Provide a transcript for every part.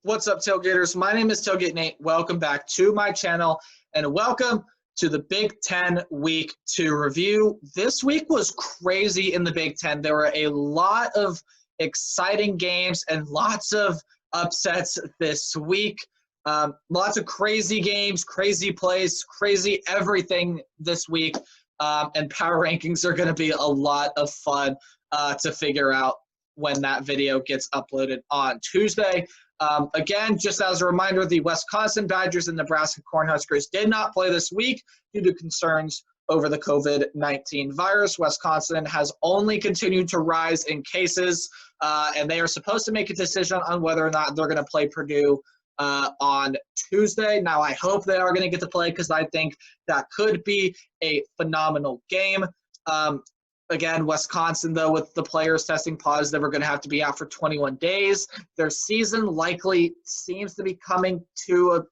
What's up, Tailgaters? My name is Tailgate Nate. Welcome back to my channel, and welcome to the Big Ten Week 2 review. This week was crazy in the Big Ten. There were a lot of exciting games and lots of upsets this week. Lots of crazy games, crazy plays, crazy everything this week, and power rankings are going to be a lot of fun to figure out when that video gets uploaded on Tuesday. Again, just as a reminder, the Wisconsin Badgers and Nebraska Cornhuskers did not play this week due to concerns over the COVID-19 virus. Wisconsin has only continued to rise in cases, and they are supposed to make a decision on whether or not they're going to play Purdue on Tuesday. Now, I hope they are going to get to play because I think that could be a phenomenal game. Again, Wisconsin, though, with the players testing positive, are going to have to be out for 21 days. Their season likely seems to be coming to a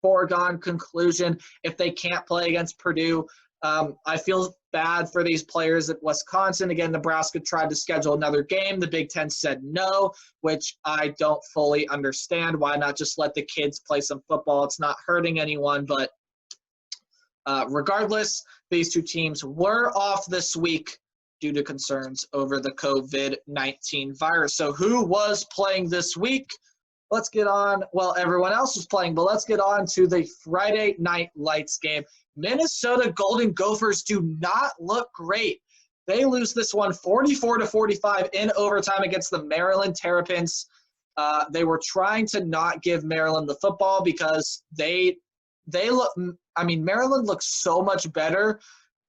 foregone conclusion if they can't play against Purdue. I feel bad for these players at Wisconsin. Again, Nebraska tried to schedule another game. The Big Ten said no, which I don't fully understand. Why not just let the kids play some football? It's not hurting anyone, but regardless, these two teams were off this week due to concerns over the COVID-19 virus. So who was playing this week? Let's get on. Well, everyone else was playing, but let's get on to the Friday Night Lights game. Minnesota Golden Gophers do not look great. They lose this one 44-45 in overtime against the Maryland Terrapins. They were trying to not give Maryland the football because they look, Maryland looks so much better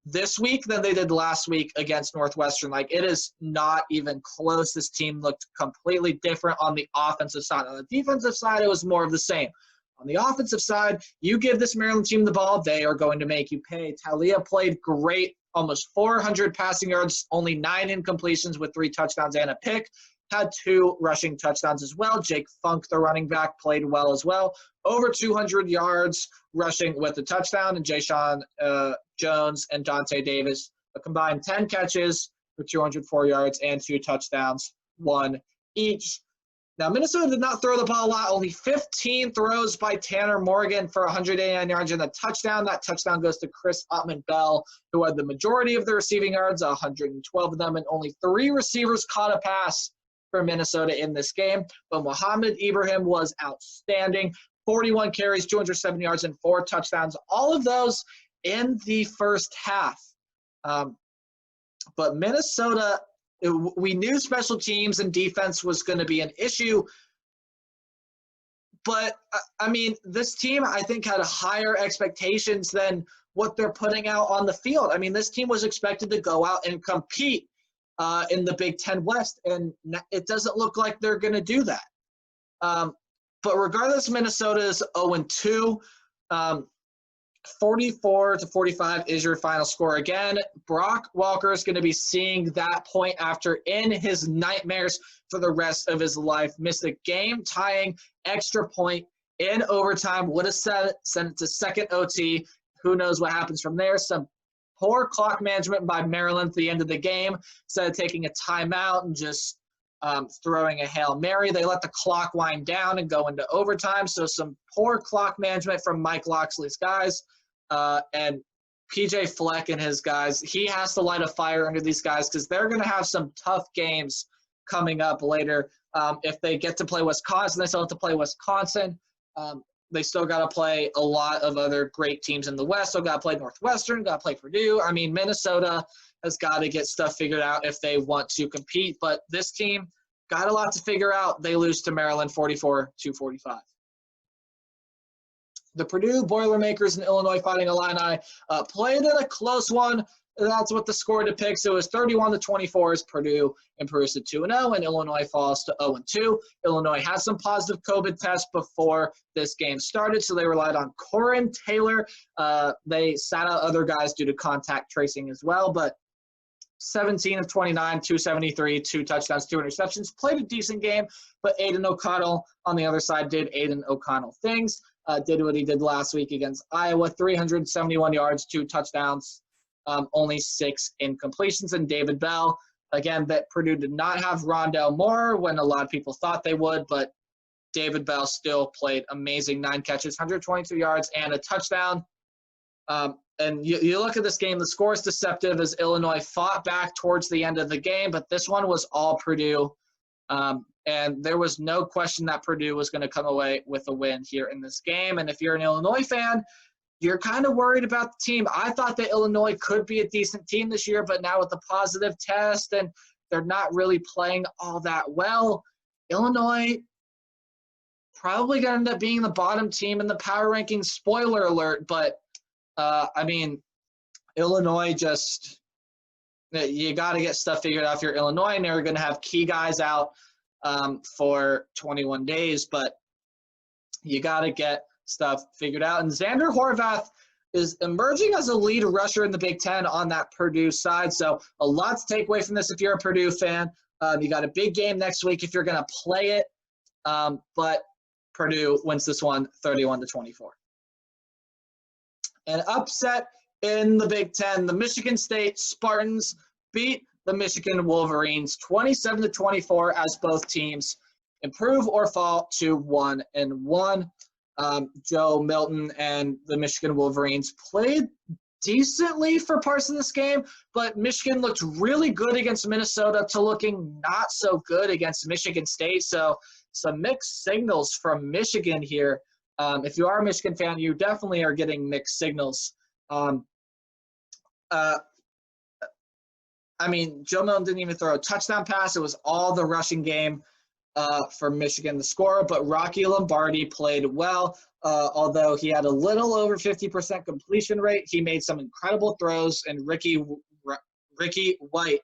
this week than they did last week against Northwestern. Like, it is not even close. This team looked completely different on the offensive side. On the defensive side, it was more of the same. On the offensive side, you give this Maryland team the ball, they are going to make you pay. Talia played great, almost 400 passing yards, only 9 incompletions with 3 touchdowns and a pick. Had 2 rushing touchdowns as well. Jake Funk, the running back, played well as well. Over 200 yards rushing with a touchdown. And Jayshon Jones and Dante Davis, a combined 10 catches for 204 yards and 2 touchdowns, 1 each. Now, Minnesota did not throw the ball a lot. Only 15 throws by Tanner Morgan for 189 yards and a touchdown. That touchdown goes to Chris Ottman-Bell, who had the majority of the receiving yards, 112 of them, and only 3 receivers caught a pass for Minnesota in this game. But Mohamed Ibrahim was outstanding. 41 carries, 207 yards, and 4 touchdowns. All of those in the first half. But Minnesota, we knew special teams and defense was going to be an issue. But, this team, I think, had higher expectations than what they're putting out on the field. This team was expected to go out and compete in the Big Ten West, and it doesn't look like they're going to do that. But regardless, Minnesota is 0-2. 44-45 is your final score. Again, Brock Walker is going to be seeing that point after in his nightmares for the rest of his life. Missed a game-tying extra point in overtime. Would have sent it to second OT. Who knows what happens from there. Some poor clock management by Maryland at the end of the game. Instead of taking a timeout and just throwing a Hail Mary, they let the clock wind down and go into overtime. So some poor clock management from Mike Loxley's guys. And PJ Fleck and his guys, he has to light a fire under these guys because they're going to have some tough games coming up later. If they get to play Wisconsin, they still have to play Wisconsin. They still got to play a lot of other great teams in the West. Still got to play Northwestern, got to play Purdue. Minnesota has got to get stuff figured out if they want to compete. But this team got a lot to figure out. They lose to Maryland 44-45. The Purdue Boilermakers and Illinois Fighting Illini played in a close one. That's what the score depicts. It was 31-24 as Purdue improves to 2-0, and Illinois falls to 0-2. Illinois had some positive COVID tests before this game started, so they relied on Corin Taylor. They sat out other guys due to contact tracing as well, but 17 of 29, 273, 2 touchdowns, 2 interceptions. Played a decent game, but Aiden O'Connell on the other side did Aiden O'Connell things. Did what he did last week against Iowa, 371 yards, 2 touchdowns, only 6 incompletions. And David Bell, again, that Purdue did not have Rondell Moore when a lot of people thought they would, but David Bell still played amazing. 9 catches, 122 yards, and a touchdown. And you look at this game, the score is deceptive as Illinois fought back towards the end of the game, but this one was all Purdue. And there was no question that Purdue was going to come away with a win here in this game. And if you're an Illinois fan, you're kind of worried about the team. I thought that Illinois could be a decent team this year, but now with the positive test and they're not really playing all that well, Illinois probably going to end up being the bottom team in the power rankings. Spoiler alert, but Illinois just, you got to get stuff figured out if you're Illinois, and they're going to have key guys out for 21 days, but you got to get stuff figured out. And Xander Horvath is emerging as a lead rusher in the Big Ten on that Purdue side, so a lot to take away from this if you're a Purdue fan. You got a big game next week if you're going to play it, but Purdue wins this one 31-24. An upset in the Big Ten. The Michigan State Spartans beat the Michigan Wolverines 27-24 as both teams improve or fall to 1-1. Joe Milton and the Michigan Wolverines played decently for parts of this game, but Michigan looked really good against Minnesota to looking not so good against Michigan State. So some mixed signals from Michigan here. If you are a Michigan fan, you definitely are getting mixed signals. Joe Milton didn't even throw a touchdown pass. It was all the rushing game for Michigan to score, but Rocky Lombardi played well. Although he had a little over 50% completion rate, he made some incredible throws, and Ricky White,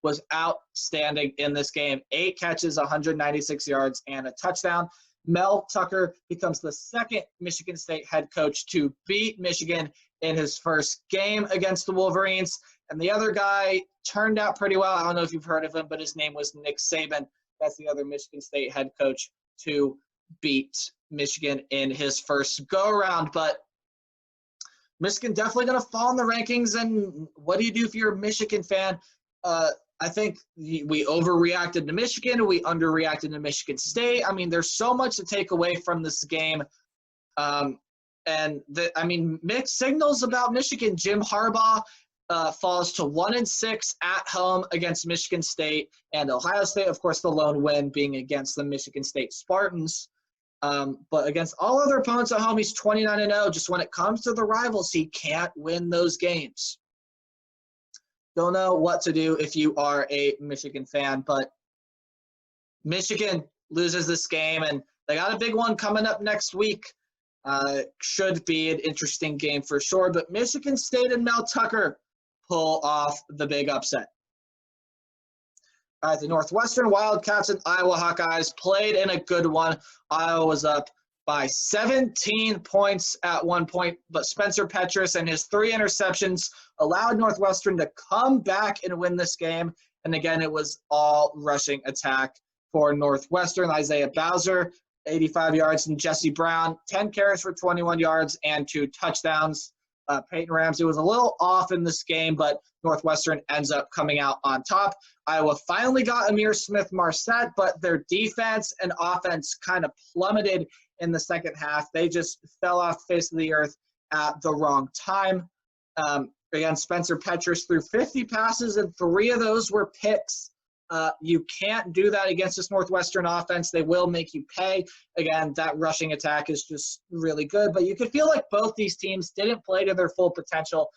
was outstanding in this game. 8 catches, 196 yards, and a touchdown. Mel Tucker becomes the second Michigan State head coach to beat Michigan in his first game against the Wolverines. And the other guy turned out pretty well. I don't know if you've heard of him, but his name was Nick Saban. That's the other Michigan State head coach to beat Michigan in his first go-around. But Michigan definitely going to fall in the rankings. And what do you do if you're a Michigan fan? I think we overreacted to Michigan. We underreacted to Michigan State. There's so much to take away from this game. Mixed signals about Michigan. Jim Harbaugh falls to 1-6 at home against Michigan State and Ohio State. Of course, the lone win being against the Michigan State Spartans. But against all other opponents at home, he's 29-0. Just when it comes to the rivals, he can't win those games. Don't know what to do if you are a Michigan fan, but Michigan loses this game, and they got a big one coming up next week. Should be an interesting game for sure, but Michigan State and Mel Tucker pull off the big upset. All right, the Northwestern Wildcats and Iowa Hawkeyes played in a good one. Iowa was up by 17 points at one point, but Spencer Petras and his 3 interceptions allowed Northwestern to come back and win this game. And again, it was all rushing attack for Northwestern. Isaiah Bowser, 85 yards, and Jesse Brown, 10 carries for 21 yards and 2 touchdowns. Peyton Ramsey was a little off in this game, but Northwestern ends up coming out on top. Iowa finally got Amir Smith-Marset, but their defense and offense kind of plummeted in the second half. They just fell off the face of the earth at the wrong time. Again, Spencer Petras threw 50 passes, and 3 of those were picks. You can't do that against this Northwestern offense. They will make you pay. Again, that rushing attack is just really good. But you could feel like both these teams didn't play to their full potential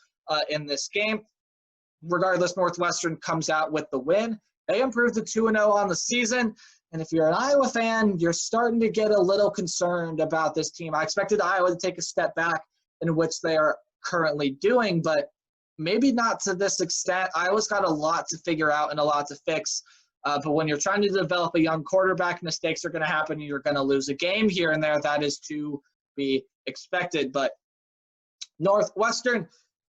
in this game. Regardless, Northwestern comes out with the win. They improved to 2-0 on the season. And if you're an Iowa fan, you're starting to get a little concerned about this team. I expected Iowa to take a step back, in which they are currently doing, but maybe not to this extent. Iowa's got a lot to figure out and a lot to fix. But when you're trying to develop a young quarterback, mistakes are going to happen. And you're going to lose a game here and there. That is to be expected. But Northwestern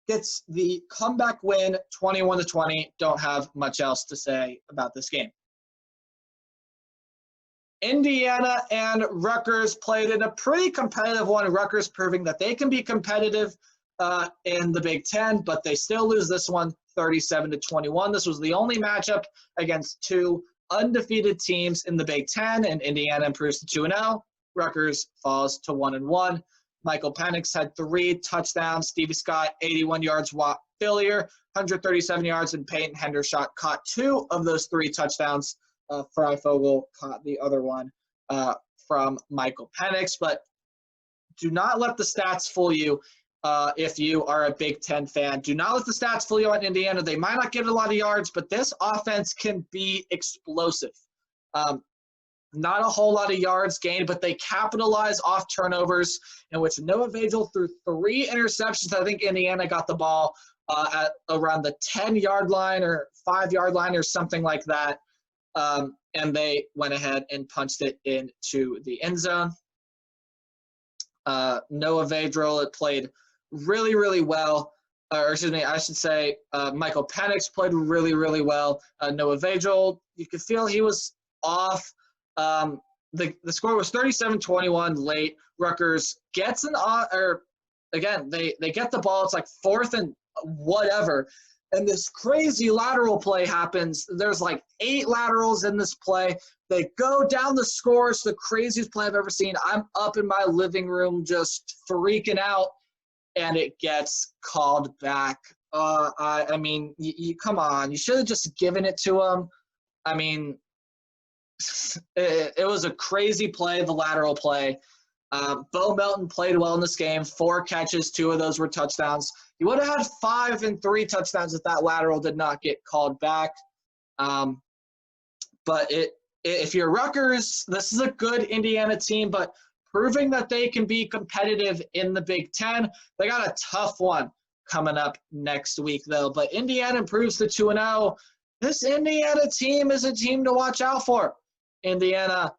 gets the comeback win, 21-20. Don't have much else to say about this game. Indiana and Rutgers played in a pretty competitive one. Rutgers proving that they can be competitive in the Big Ten, but they still lose this one 37-21. This was the only matchup against 2 undefeated teams in the Big Ten, and Indiana improves to 2-0. Rutgers falls to 1-1. Michael Penix had 3 touchdowns. Stevie Scott, 81 yards. Watt Fillier, 137 yards. And Peyton Hendershot caught 2 of those 3 touchdowns. Freifogel caught the other one from Michael Penix. But do not let the stats fool you if you are a Big Ten fan. Do not let the stats fool you on Indiana. They might not get a lot of yards, but this offense can be explosive. Not a whole lot of yards gained, but they capitalize off turnovers in which Noah Vagel threw 3 interceptions. I think Indiana got the ball at around the 10-yard line or 5-yard line or something like that, and they went ahead and punched it into the end zone. Noah Vagel played really, really well. Or excuse me, I should say Michael Penix played really, really well. Noah Vagel, you could feel he was off. The score was 37-21 late. Rutgers gets they get the ball. It's like 4th and whatever. And this crazy lateral play happens. There's like 8 laterals in this play. They go down the score. It's the craziest play I've ever seen. I'm up in my living room just freaking out, and it gets called back. I mean, you come on. You should have just given it to him. I mean, it was a crazy play, the lateral play. Bo Melton played well in this game. 4 catches, 2 of those were touchdowns. He would have had 5 and 3 touchdowns if that lateral did not get called back. But if you're Rutgers, this is a good Indiana team, but proving that they can be competitive in the Big Ten. They got a tough one coming up next week, though. But Indiana improves to 2-0. This Indiana team is a team to watch out for. Indiana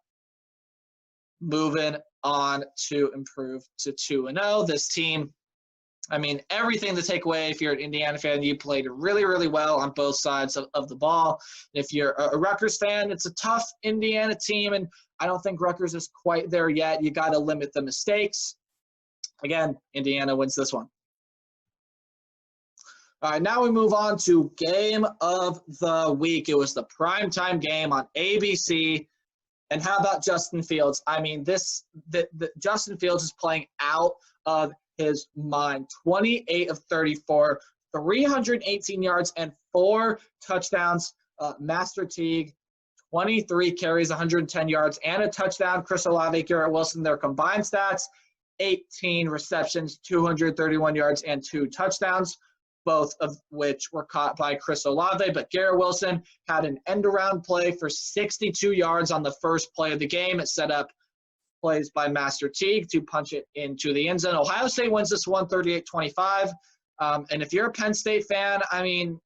moving on to improve to 2-0. This team, I mean, everything to take away. If you're an Indiana fan, you played really, really well on both sides of the ball. If you're a Rutgers fan, it's a tough Indiana team, and I don't think Rutgers is quite there yet. You got to limit the mistakes. Again, Indiana wins this one. All right, now we move on to game of the week. It was the primetime game on ABC. And how about Justin Fields? I mean, Justin Fields is playing out of his mind. 28 of 34, 318 yards, and 4 touchdowns. Master Teague, 23 carries, 110 yards, and a touchdown. Chris Olave, Garrett Wilson, their combined stats, 18 receptions, 231 yards, and 2 touchdowns, both of which were caught by Chris Olave. But Garrett Wilson had an end-around play for 62 yards on the first play of the game. It set up plays by Master Teague to punch it into the end zone. Ohio State wins this one 38-25. And if you're a Penn State fan, I mean,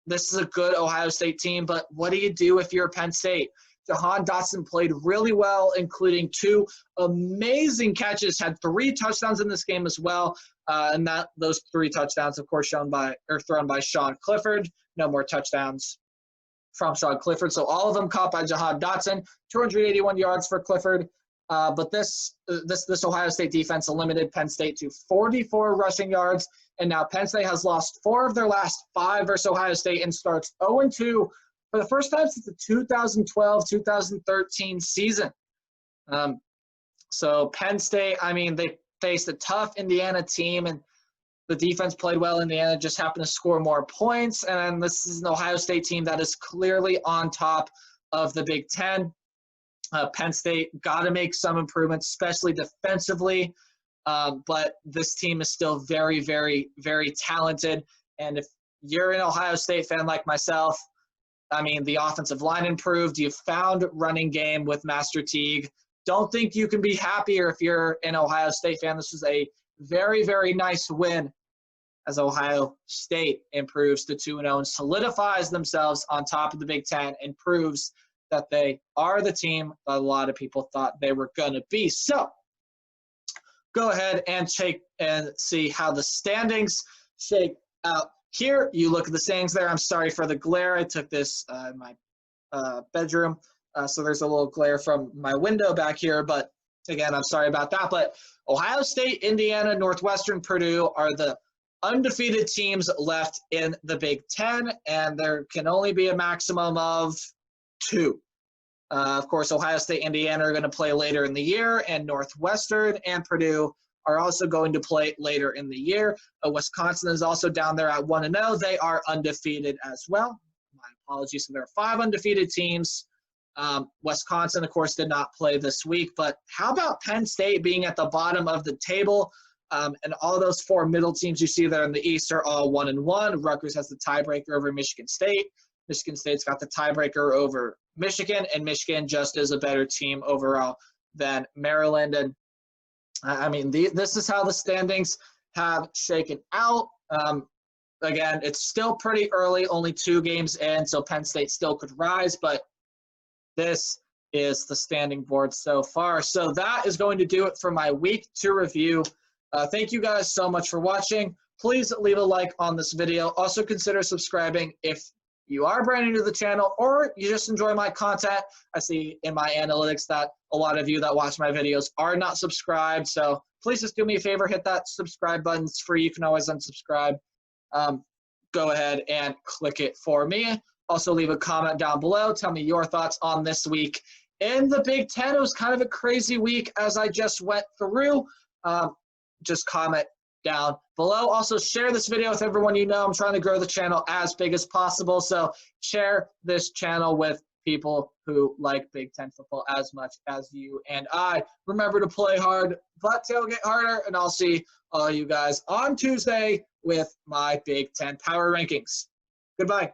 this is a good Ohio State team, but what do you do if you're a Penn State? Jahan Dotson played really well, including 2 amazing catches, had 3 touchdowns in this game as well. And those 3 touchdowns, of course, thrown by Sean Clifford. No more touchdowns from Sean Clifford. So all of them caught by Jahan Dotson. 281 yards for Clifford. But this Ohio State defense limited Penn State to 44 rushing yards. And now Penn State has lost 4 of their last 5 versus Ohio State and starts 0-2 for the first time since the 2012-2013 season. So Penn State, I mean, they faced a tough Indiana team, and the defense played well. Indiana just happened to score more points, and this is an Ohio State team that is clearly on top of the Big Ten. Penn State got to make some improvements, especially defensively, but this team is still very, very, very talented. And if you're an Ohio State fan like myself, I mean, the offensive line improved. You found running game with Master Teague. Don't think you can be happier if you're an Ohio State fan. This is a very, very nice win as Ohio State improves to 2-0 and solidifies themselves on top of the Big Ten and proves that they are the team that a lot of people thought they were going to be. So go ahead and check and see how the standings shake out here. You look at the standings there. I'm sorry for the glare. I took this in my bedroom, so there's a little glare from my window back here. But again, I'm sorry about that. But Ohio State, Indiana, Northwestern, Purdue are the undefeated teams left in the Big Ten, and there can only be a maximum of 2 Of course, Ohio State, Indiana are going to play later in the year, and Northwestern and Purdue are also going to play later in the year. Wisconsin is also down there at 1-0. They are undefeated as well. My apologies. So there are 5 undefeated teams. Wisconsin, of course, did not play this week. But how about Penn State being at the bottom of the table? And all those 4 middle teams you see there in the East are all 1-1. Rutgers has the tiebreaker over Michigan State. Michigan State's got the tiebreaker over Michigan, and Michigan just is a better team overall than Maryland. And I mean, this is how the standings have shaken out. Again, it's still pretty early, only 2 games in, so Penn State still could rise, but this is the standing board so far. So that is going to do it for my week 2 review. Thank you guys so much for watching. Please leave a like on this video. Also consider subscribing if you are brand new to the channel or you just enjoy my content. I see in my analytics that a lot of you that watch my videos are not subscribed. So please just do me a favor, hit that subscribe button. It's free. You can always unsubscribe. Go ahead and click it for me. Also leave a comment down below. Tell me your thoughts on this week in the Big Ten. It was kind of a crazy week as I just went through. Just comment down below. Also share this video with everyone you know. I'm trying to grow the channel as big as possible, so share this channel with people who like Big Ten football as much as you and I. Remember to play hard, but tailgate harder, and I'll see all you guys on Tuesday with my Big Ten power rankings. Goodbye.